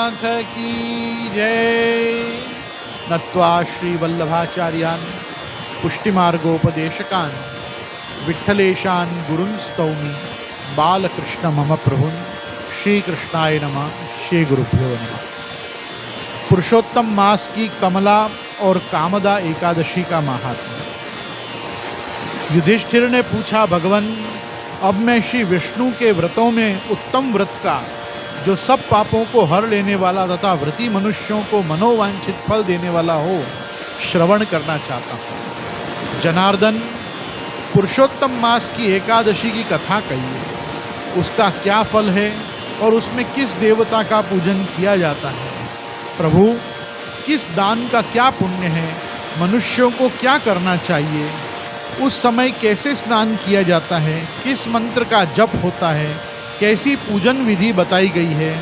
नाथ की जय। नत्वा श्रीवल्लभाचार्यान् पुष्टिमार्गोपदेशकान् विठ्ठलेशान् गुरुन् स्तौमि बालकृष्ण मम प्रभुन्। श्री कृष्णाय नमः। श्री गुरुभ्यो नमः। पुरुषोत्तम मास की कमला और कामदा एकादशी का महात्म्य। युधिष्ठिर ने पूछा, भगवान अब मैं श्री विष्णु के व्रतों में उत्तम व्रत का, जो सब पापों को हर लेने वाला तथा व्रती मनुष्यों को मनोवांछित फल देने वाला हो, श्रवण करना चाहता हूँ। जनार्दन, पुरुषोत्तम मास की एकादशी की कथा कहिए, उसका क्या फल है और उसमें किस देवता का पूजन किया जाता है। प्रभु, किस दान का क्या पुण्य है, मनुष्यों को क्या करना चाहिए, उस समय कैसे स्नान किया जाता है, किस मंत्र का जप होता है, कैसी पूजन विधि बताई गई है।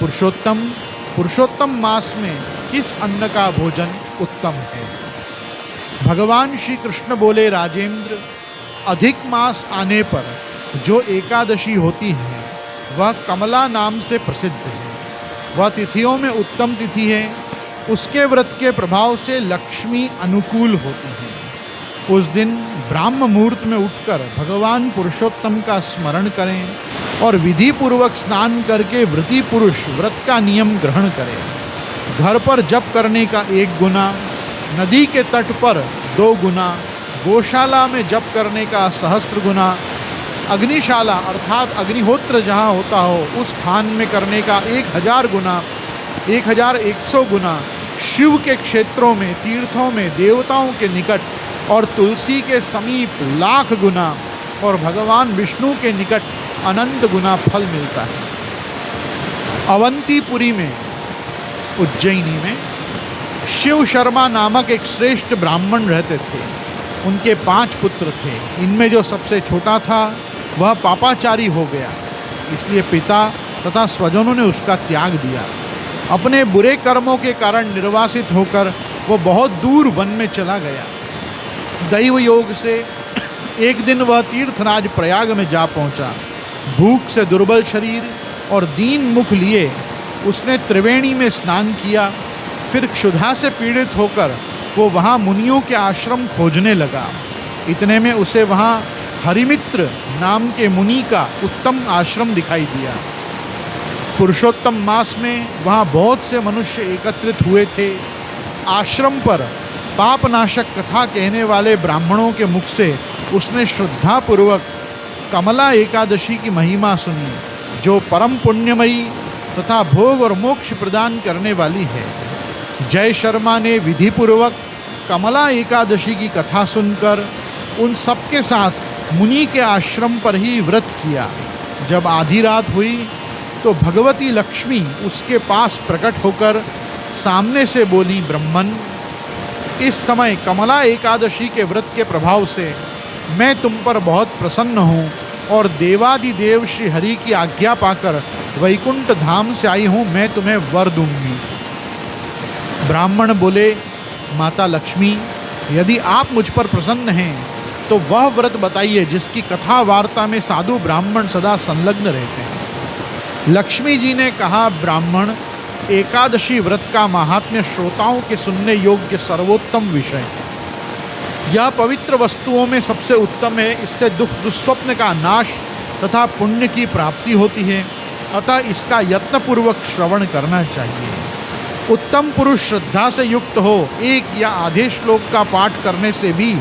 पुरुषोत्तम मास में किस अन्न का भोजन उत्तम है। भगवान श्री कृष्ण बोले, राजेंद्र, अधिक मास आने पर जो एकादशी होती है वह कमला नाम से प्रसिद्ध है। वह तिथियों में उत्तम तिथि है। उसके व्रत के प्रभाव से लक्ष्मी अनुकूल होती है। उस दिन ब्राह्म मुहूर्त में उठकर भगवान पुरुषोत्तम का स्मरण करें और विधि पूर्वक स्नान करके व्रती पुरुष व्रत का नियम ग्रहण करें। घर पर जप करने का 1 गुना, नदी के तट पर 2 गुना, गौशाला में जप करने का सहस्त्र गुना, अग्निशाला अर्थात अग्निहोत्र जहाँ होता हो उस स्थान में करने का 1000 गुना, 1100 गुना, शिव के क्षेत्रों में, तीर्थों में, देवताओं के निकट और तुलसी के समीप 1,00,000 गुना और भगवान विष्णु के निकट अनंत गुना फल मिलता है। अवंतीपुरी में, उज्जैनी में, शिव शर्मा नामक एक श्रेष्ठ ब्राह्मण रहते थे। उनके 5 पुत्र थे। इनमें जो सबसे छोटा था वह पापाचारी हो गया, इसलिए पिता तथा स्वजनों ने उसका त्याग दिया। अपने बुरे कर्मों के कारण निर्वासित होकर वो बहुत दूर वन में चला गया। दैव योग से एक दिन वह तीर्थराज प्रयाग में जा पहुंचा। भूख से दुर्बल शरीर और दीन मुख लिए उसने त्रिवेणी में स्नान किया। फिर क्षुधा से पीड़ित होकर वो वहाँ मुनियों के आश्रम खोजने लगा। इतने में उसे वहाँ हरिमित्र नाम के मुनि का उत्तम आश्रम दिखाई दिया। पुरुषोत्तम मास में वहाँ बहुत से मनुष्य एकत्रित हुए थे। आश्रम पर पापनाशक कथा कहने वाले ब्राह्मणों के मुख से उसने श्रद्धापूर्वक कमला एकादशी की महिमा सुनी, जो परम पुण्यमयी तथा भोग और मोक्ष प्रदान करने वाली है। जय शर्मा ने विधिपूर्वक कमला एकादशी की कथा सुनकर उन सबके साथ मुनि के आश्रम पर ही व्रत किया। जब आधी रात हुई तो भगवती लक्ष्मी उसके पास प्रकट होकर सामने से बोली, ब्रह्मन, इस समय कमला एकादशी के व्रत के प्रभाव से मैं तुम पर बहुत प्रसन्न हूँ और देवादिदेव श्री हरि की आज्ञा पाकर वैकुंठ धाम से आई हूँ। मैं तुम्हें वर दूंगी। ब्राह्मण बोले, माता लक्ष्मी, यदि आप मुझ पर प्रसन्न हैं तो वह व्रत बताइए जिसकी कथा वार्ता में साधु ब्राह्मण सदा संलग्न रहते हैं। लक्ष्मी जी ने कहा, ब्राह्मण, एकादशी व्रत का महात्म्य श्रोताओं के सुनने योग्य सर्वोत्तम विषय है। यह पवित्र वस्तुओं में सबसे उत्तम है। इससे दुख दुस्वप्न का नाश तथा पुण्य की प्राप्ति होती है। अतः इसका यत्नपूर्वक श्रवण करना चाहिए। उत्तम पुरुष श्रद्धा से युक्त हो, 1 या आधे श्लोक का पाठ करने से भी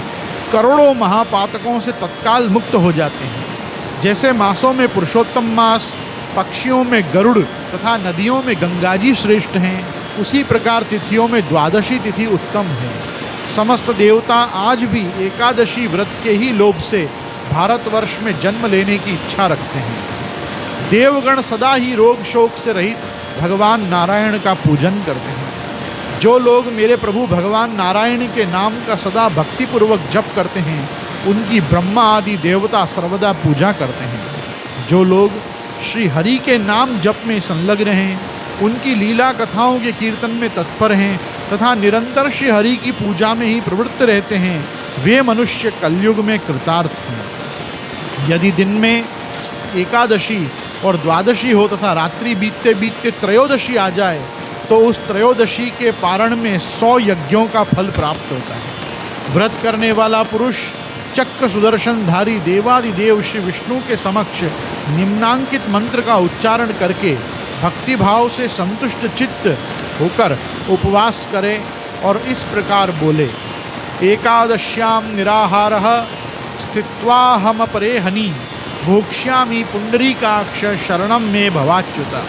करोड़ों महापातकों से तत्काल मुक्त हो जाते हैं। जैसे मासों में पुरुषोत्तम मास, पक्षियों में गरुड़ तथा नदियों में गंगाजी श्रेष्ठ हैं, उसी प्रकार तिथियों में द्वादशी तिथि उत्तम है। समस्त देवता आज भी एकादशी व्रत के ही लोभ से भारतवर्ष में जन्म लेने की इच्छा रखते हैं। देवगण सदा ही रोग शोक से रहित भगवान नारायण का पूजन करते हैं। जो लोग मेरे प्रभु भगवान नारायण के नाम का सदा भक्तिपूर्वक जप करते हैं, उनकी ब्रह्मा आदि देवता सर्वदा पूजा करते हैं। जो लोग श्री हरि के नाम जप में संलग्न हैं, उनकी लीला कथाओं के कीर्तन में तत्पर हैं तथा निरंतर श्री हरि की पूजा में ही प्रवृत्त रहते हैं, वे मनुष्य कलयुग में कृतार्थ हैं। यदि दिन में एकादशी और द्वादशी हो तथा रात्रि बीतते बीतते त्रयोदशी आ जाए तो उस त्रयोदशी के पारण में 100 यज्ञों का फल प्राप्त होता है। व्रत करने वाला पुरुष चक्र सुदर्शनधारी देवादिदेव श्री विष्णु के समक्ष निम्नांकित मंत्र का उच्चारण करके भक्ति भाव से संतुष्ट चित्त होकर उपवास करे और इस प्रकार बोले, एकादश्याम निराहारः स्थित्वाहमपरे हनि भोक्ष्यामि पुंडरीकाक्ष शरणम में भवाच्युता।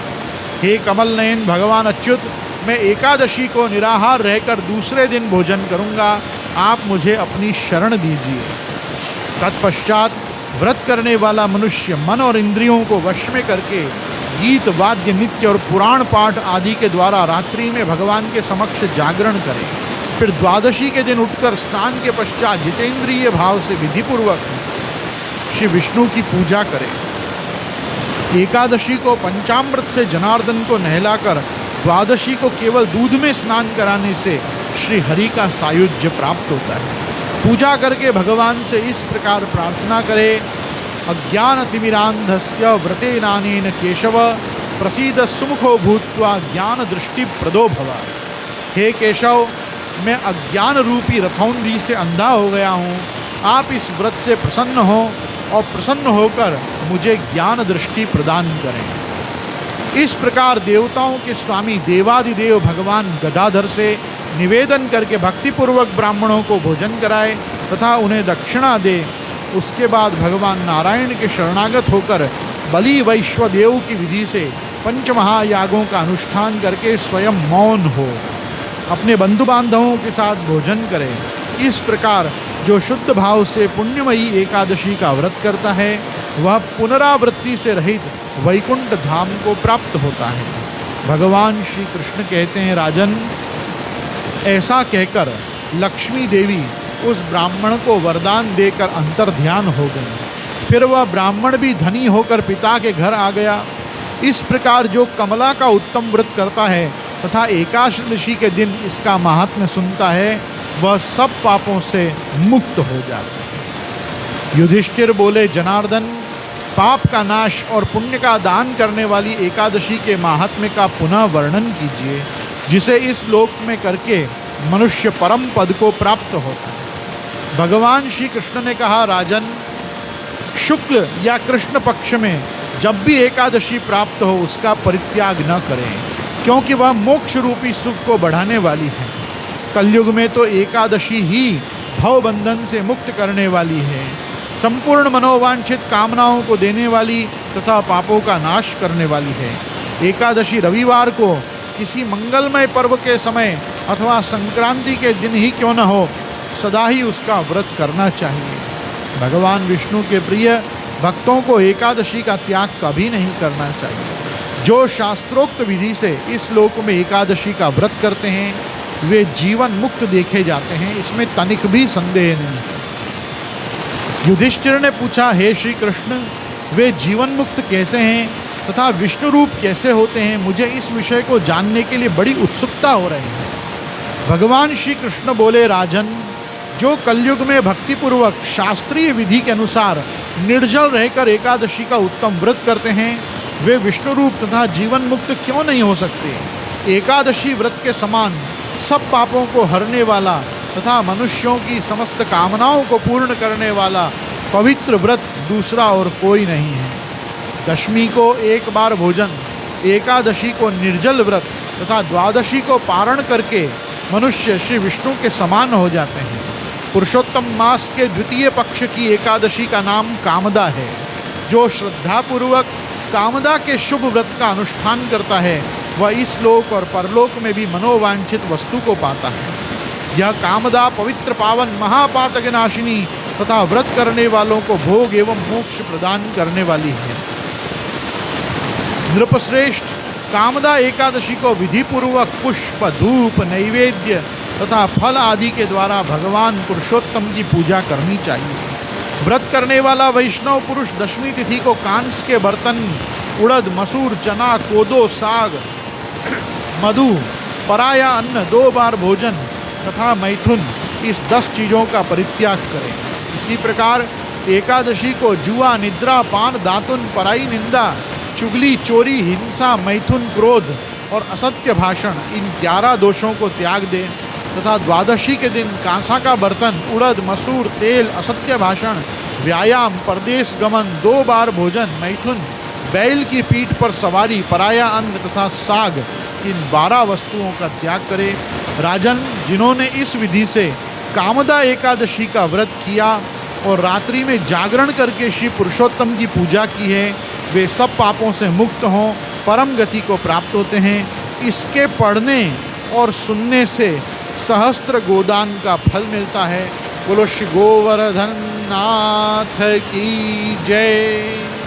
हे कमल नयन भगवान अच्युत, मैं एकादशी को निराहार रहकर दूसरे दिन भोजन करूंगा, आप मुझे अपनी शरण दीजिए। तत्पश्चात व्रत करने वाला मनुष्य मन और इंद्रियों को वश में करके गीत वाद्य नृत्य और पुराण पाठ आदि के द्वारा रात्रि में भगवान के समक्ष जागरण करे। फिर द्वादशी के दिन उठकर स्नान के पश्चात जितेंद्रिय भाव से विधिपूर्वक श्री विष्णु की पूजा करे। एकादशी को पंचामृत से जनार्दन को नहलाकर द्वादशी को केवल दूध में स्नान कराने से श्री हरि का सायुज्य प्राप्त होता है। पूजा करके भगवान से इस प्रकार प्रार्थना करे, अज्ञान तिमिरांधस्य व्रतेनानेन केशव प्रसीद सुमुखो भूत्वा ज्ञान दृष्टि प्रदो भव। हे केशव, मैं अज्ञान रूपी रथौंधी से अंधा हो गया हूँ, आप इस व्रत से प्रसन्न हो और प्रसन्न होकर मुझे ज्ञान दृष्टि प्रदान करें। इस प्रकार देवताओं के स्वामी देवादिदेव भगवान गदाधर से निवेदन करके भक्तिपूर्वक ब्राह्मणों को भोजन कराए तथा उन्हें दक्षिणा दे। उसके बाद भगवान नारायण के शरणागत होकर बलि वैश्वदेव की विधि से पंचमहायागों का अनुष्ठान करके स्वयं मौन हो, अपने बंधु बांधवों के साथ भोजन करे। इस प्रकार जो शुद्ध भाव से पुण्यमयी एकादशी का व्रत करता है वह पुनरावृत्ति से रहित वैकुंठ धाम को प्राप्त होता है। भगवान श्री कृष्ण कहते हैं, राजन, ऐसा कहकर लक्ष्मी देवी उस ब्राह्मण को वरदान देकर अंतर्ध्यान हो गई। फिर वह ब्राह्मण भी धनी होकर पिता के घर आ गया। इस प्रकार जो कमला का उत्तम व्रत करता है तथा एकादशी के दिन इसका महात्म्य सुनता है वह सब पापों से मुक्त हो जाता है। युधिष्ठिर बोले, जनार्दन, पाप का नाश और पुण्य का दान करने वाली एकादशी के महात्म्य का पुनः वर्णन कीजिए, जिसे इस लोक में करके मनुष्य परम पद को प्राप्त होता है। भगवान श्री कृष्ण ने कहा, राजन, शुक्ल या कृष्ण पक्ष में जब भी एकादशी प्राप्त हो उसका परित्याग न करें, क्योंकि वह मोक्ष रूपी सुख को बढ़ाने वाली है। कलयुग में तो एकादशी ही भव बंधन से मुक्त करने वाली है, संपूर्ण मनोवांछित कामनाओं को देने वाली तथा पापों का नाश करने वाली है। एकादशी रविवार को किसी मंगलमय पर्व के समय अथवा संक्रांति के दिन ही क्यों न हो, सदा ही उसका व्रत करना चाहिए। भगवान विष्णु के प्रिय भक्तों को एकादशी का त्याग कभी नहीं करना चाहिए। जो शास्त्रोक्त विधि से इस लोक में एकादशी का व्रत करते हैं वे जीवन मुक्त देखे जाते हैं, इसमें तनिक भी संदेह नहीं। युधिष्ठिर ने पूछा, हे श्री कृष्ण, वे जीवन मुक्त कैसे हैं तथा विष्णु रूप कैसे होते हैं? मुझे इस विषय को जानने के लिए बड़ी उत्सुकता हो रही है। भगवान श्री कृष्ण बोले, राजन, जो कलयुग में भक्तिपूर्वक शास्त्रीय विधि के अनुसार निर्जल रहकर एकादशी का उत्तम व्रत करते हैं वे विष्णु रूप तथा जीवन मुक्त क्यों नहीं हो सकते? एकादशी व्रत के समान सब पापों को हरने वाला तथा मनुष्यों की समस्त कामनाओं को पूर्ण करने वाला पवित्र व्रत दूसरा और कोई नहीं है। दशमी को एक बार भोजन, एकादशी को निर्जल व्रत तथा द्वादशी को पारण करके मनुष्य श्री विष्णु के समान हो जाते हैं। पुरुषोत्तम मास के द्वितीय पक्ष की एकादशी का नाम कामदा है। जो श्रद्धापूर्वक कामदा के शुभ व्रत का अनुष्ठान करता है वह इस लोक और परलोक में भी मनोवांछित वस्तु को पाता है। यह कामदा पवित्र पावन महापातक नाशिनी तथा व्रत करने वालों को भोग एवं मोक्ष प्रदान करने वाली है। नृपश्रेष्ठ, कामदा एकादशी को विधिपूर्वक पुष्प, धूप, नैवेद्य तथा फल आदि के द्वारा भगवान पुरुषोत्तम की पूजा करनी चाहिए। व्रत करने वाला वैष्णव पुरुष दशमी तिथि को कांस के बर्तन, उड़द, मसूर, चना, कोदो, साग, मधु, पराया अन्न, 2 बार भोजन तथा मैथुन, इस 10 चीज़ों का परित्याग करें। इसी प्रकार एकादशी को जुआ, निद्रा, पान, दातुन, पराई निंदा, चुगली, चोरी, हिंसा, मैथुन, क्रोध और असत्य भाषण, इन 11 दोषों को त्याग दे तथा द्वादशी के दिन कांसा का बर्तन, उड़द, मसूर, तेल, असत्य भाषण, व्यायाम, परदेश गमन, 2 बार भोजन, मैथुन, बैल की पीठ पर सवारी, पराया अन्न तथा साग, इन 12 वस्तुओं का त्याग करे। राजन, जिन्होंने इस विधि से कामदा एकादशी का व्रत किया और रात्रि में जागरण करके श्री पुरुषोत्तम की पूजा की है, वे सब पापों से मुक्त हों, परम गति को प्राप्त होते हैं। इसके पढ़ने और सुनने से सहस्त्र गोदान का फल मिलता है। बोलो श्री गोवर्धन नाथ की जय।